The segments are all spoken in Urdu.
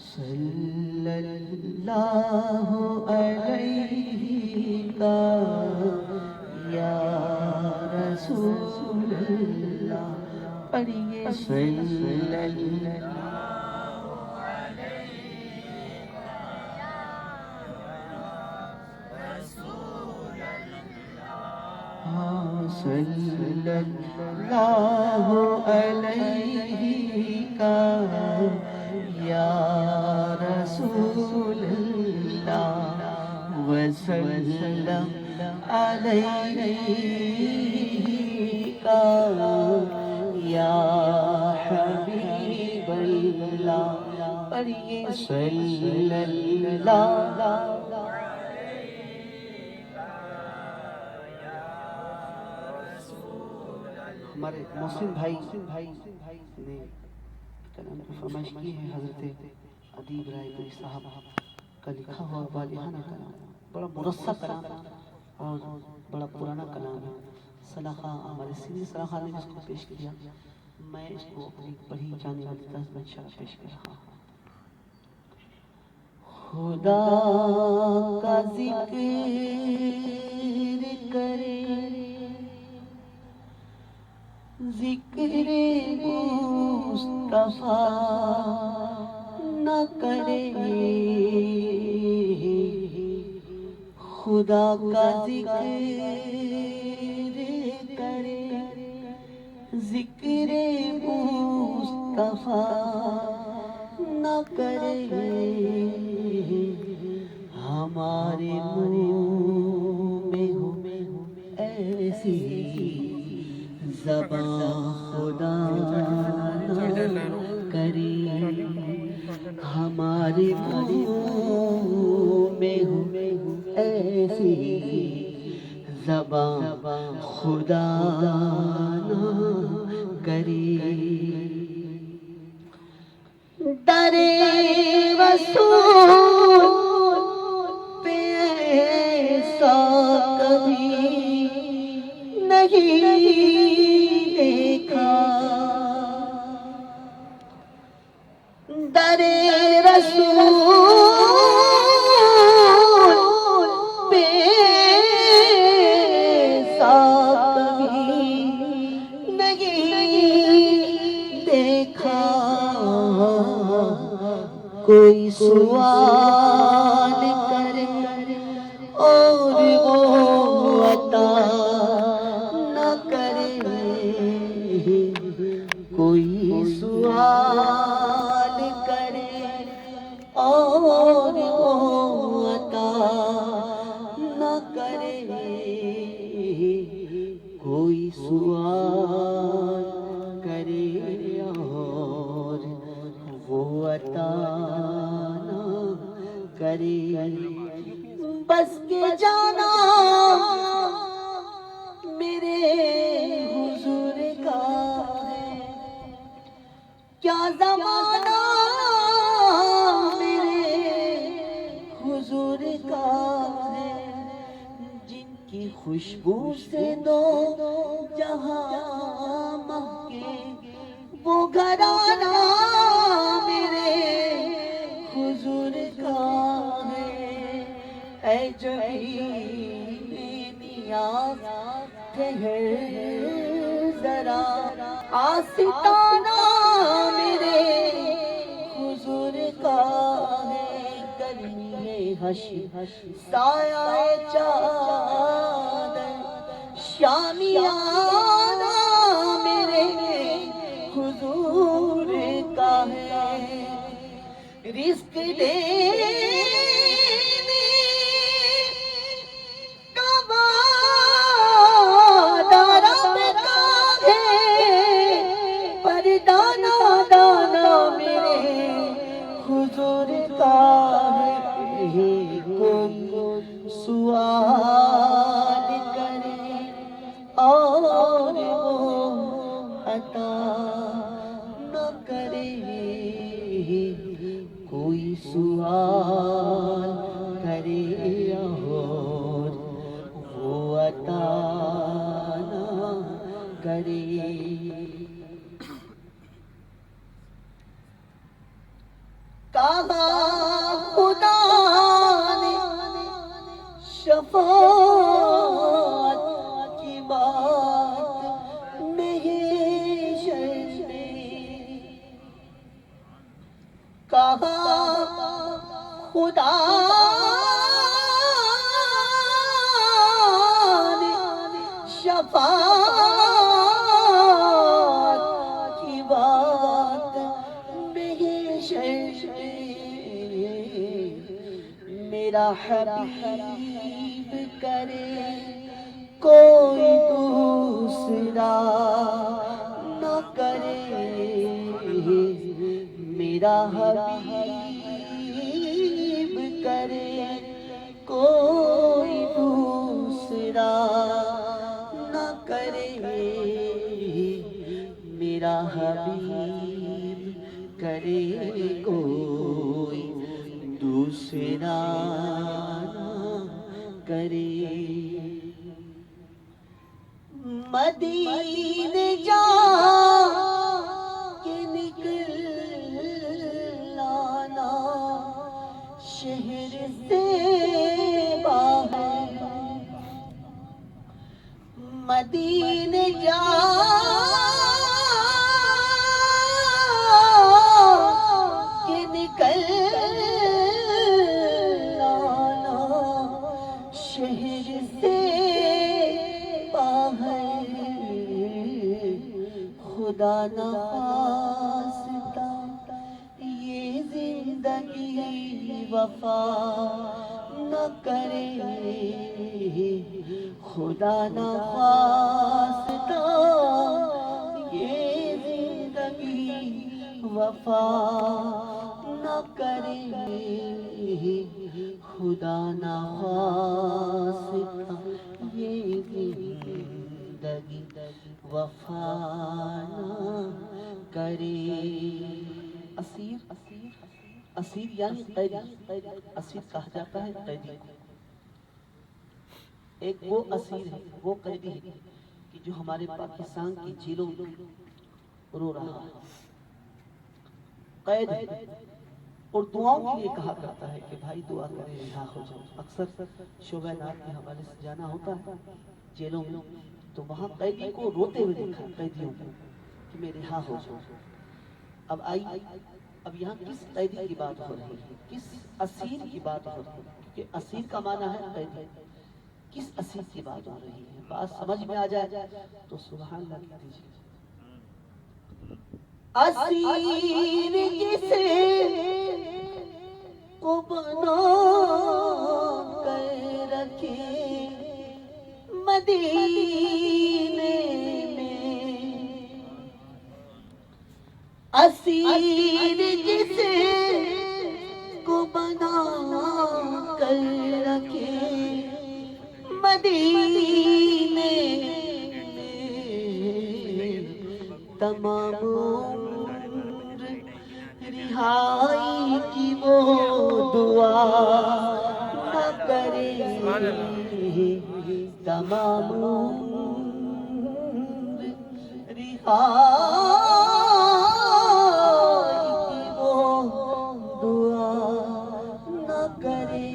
صلی اللہ علیہ یا رسول اللہ، پڑھیے صلی اللہ صلی اللہ علیہ یا رسول اللہ وسلم علیہ یا حبیب اللہ، پڑھیے صلی اللہ۔ ہمارے محسن بھائی نے کلام کی فرمائش کی ہے، حضرت ادیب رائے پوری صاحب کا لکھا ہوا والہانہ کلام، بڑا مرصع کلام اور بڑا پرانا کلام ہے۔ صلاح ہمارے سیدی صلاح نے اس کو پیش کیا، میں اس کو اپنی پڑھی جانے والی طرز میں انشاءاللہ پیش کر رہا ہوں۔ خدا کا ذکر کرے، ذکر مصطفیٰ نہ کرے، خدا کا ذکر کرے، ذکر مصطفیٰ نہ کرے، ہمارے منہ میں ہو ایسی زبان خدا نہ کرے، ہمارے منہ میں ہو ایسی زبان خدا نہ کرے، در رسول پہ ایسا کبھی نہیں دیکھا، در رسول پہ ایسا کبھی نہیں دیکھا، کوئی سوال کرے اور وہ عطا نہ کرے، کوئی سوال کرے اور وہ عطا نہ کرے، کوئی سوال کرے اور وہ عطا نہ کرے، بس کے جانا میرے حضور کا ہے، کیا زمانہ میرے حضور کا ہے، جن کی خوشبو سے دو جہاں مہکے، وہ گھرانہ میرے حضور کا ہے، اے جبین نیاز ٹھہر ذرا، آستانہ میرے حضور کا ہے، گرمی حشر سایہ چادر، شامیانہ میرے حضور کا ہے، رزق دینے کا وعدہ رب کا ہے، پر دانا دانا میرے حضور کا ہے، کوئی سوال کرے اور وہ عطا نہ کرے، کوئی سوال کرے اور وہ عطا نہ کرے۔ کہا خدا نے شفاعت کی بات محشر میں، کہا خدا نے شفاعت کی بات محشر میں، میرا حبیب کرے کوئی دوسرا نہ کرے، میرا حبیب کرے کوئی دوسرا نہ کرے، میرا حبیب کرے کوئی دوسرا نہ کرے۔ مدینے جا کے نکلانا شہر سے باہر، مدینے جا کے نکلانا شہر سے باہر، خدا نخواستہ یہ زندگی وفا نہ کرے، خدا نخواستہ یہ زندگی وفا نہ کرے، خدا نخواستہ یہ زندگی وفا نہ کرے۔ اسیر اسیر یعنی قیدی، اسیر کہا جاتا ہے قیدی کو۔ ایک وہ اسیر ہے، وہ قیدی ہے کہ جو ہمارے پاکستان کی جیلوں میں رو رہا ہے، قید ہے، اور دعاؤں کے لیے کہا کرتا ہے کہ بھائی دعا کریں رہا ہو جاؤ۔ اکثر شعبہ نات کے حوالے سے جانا ہوتا ہے جیلوں میں، تو وہاں قیدی کو روتے ہوئے دیکھا قیدیوں کو کہ میں رہا ہو جاؤں۔ اب آئیے، اب یہاں کس قیدی کی بات ہو رہی ہے، کس اسیر کی بات ہو رہی ہے؟ کہ اسیر کا معنی ہے قیدی، کس اسیر کی بات ہو رہی ہے؟ بات سمجھ میں آ جائے تو سبحان اللہ کہہ دیجیے۔ اسیر جسے کو بنا کر رکھے مدینے میں، اسیر جسے کو بنا کر رکھے مدینے میں، تمام عمر رہائی کی وہ دعا نہ کرے، تمام عمر رہائی کی وہ دعا نہ کرے،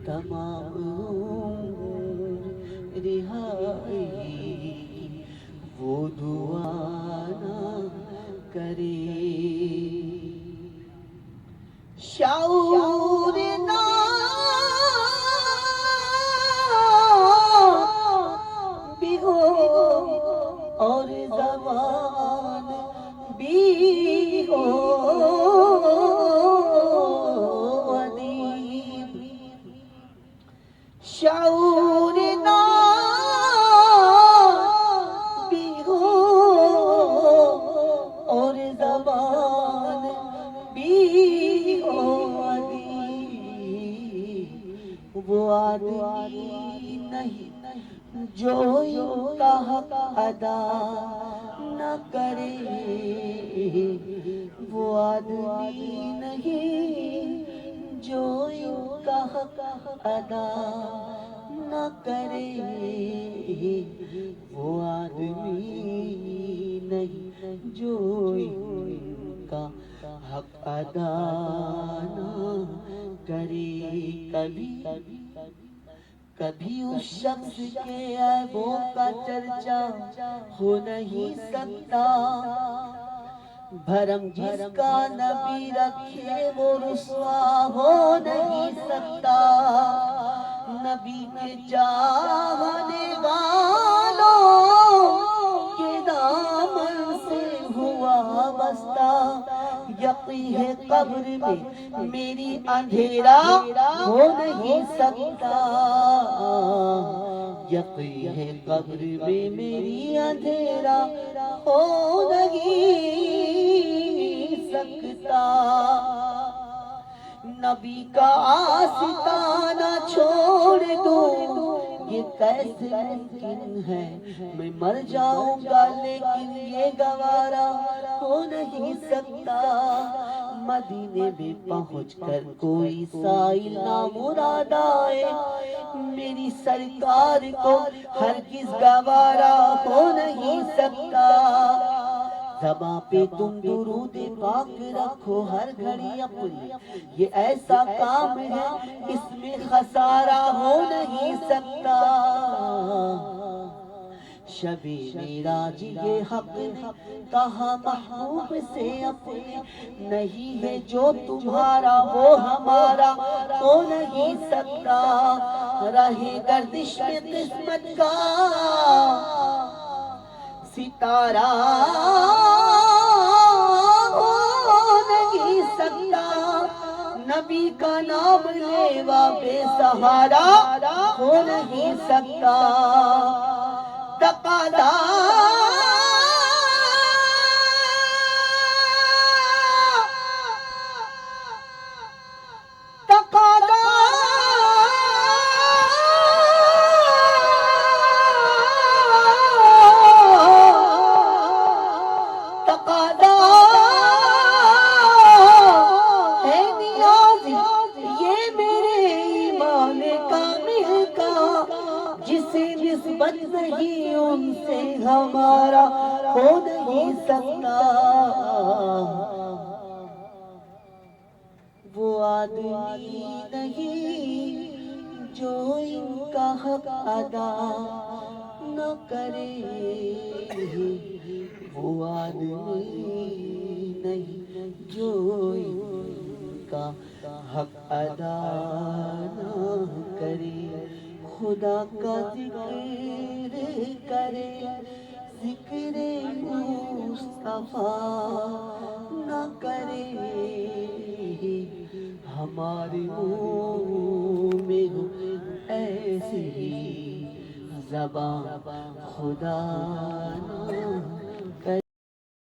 تمام عمر رہائی وہ دعا نہ کرے۔ شعور بھی ہو اور زبان بھی ہو ادیب، شعور بھی ہو اور زبان بھی ہو ادیب، وہ آدمی نہیں جو ان کا حق ادا نہ کرے، وہ آدمی نہیں جو ان کا حق ادا نہ کرے، وہ آدمی نہیں جو ان کا حق ادا نہ کرے کبھی کبھی اس شخص کے عیبوں کا چرچا ہو نہیں سکتا، بھرم جس کا نبی رکھے وہ رسوا ہو نہیں سکتا، نبی کے چاہنے والوں کے دامن سے ہوا بستہ، یقین ہے قبر میں میری اندھیرا ہو نہیں سکتا، یقین ہے قبر میں میری اندھیرا ہو نہیں سکتا، نبی کا آستانہ چھوڑ دوں یہ کیسے ممکن ہے، میں مر جاؤں گا لیکن یہ گوارا ہو نہیں سکتا، مدینے میں پہنچ کر کوئی سائل نہ مراد آئے، میری سرکار کو ہرگز گوارا ہو نہیں سکتا، زباں پہ تم درود پاک رکھو ہر گھڑی اپنی، یہ ایسا کام ہے اس میں خسارہ ہو نہیں سکتا، شب معراج یہ حق کہا محبوب سے اپنے، نہیں ہے جو تمہارا وہ ہمارا ہو نہیں سکتا، رہے گردش میں قسمت کا ستارہ ہو نہیں سکتا، نبی کا نام لیوا بے سہارا ہو نہیں سکتا، تقاضا نہیں ان سے ہمارا ہو نہیں سکتا، وہ آدمی نہیں جو ان کا حق ادا نہ کرے، وہ آدمی نہیں جو ان کا حق ادا نہ کرے، خدا کا ذکر کرے ذکر مصطفیٰ نہ کرے، ہمارے منہ میں ایسی زبان خدا نہ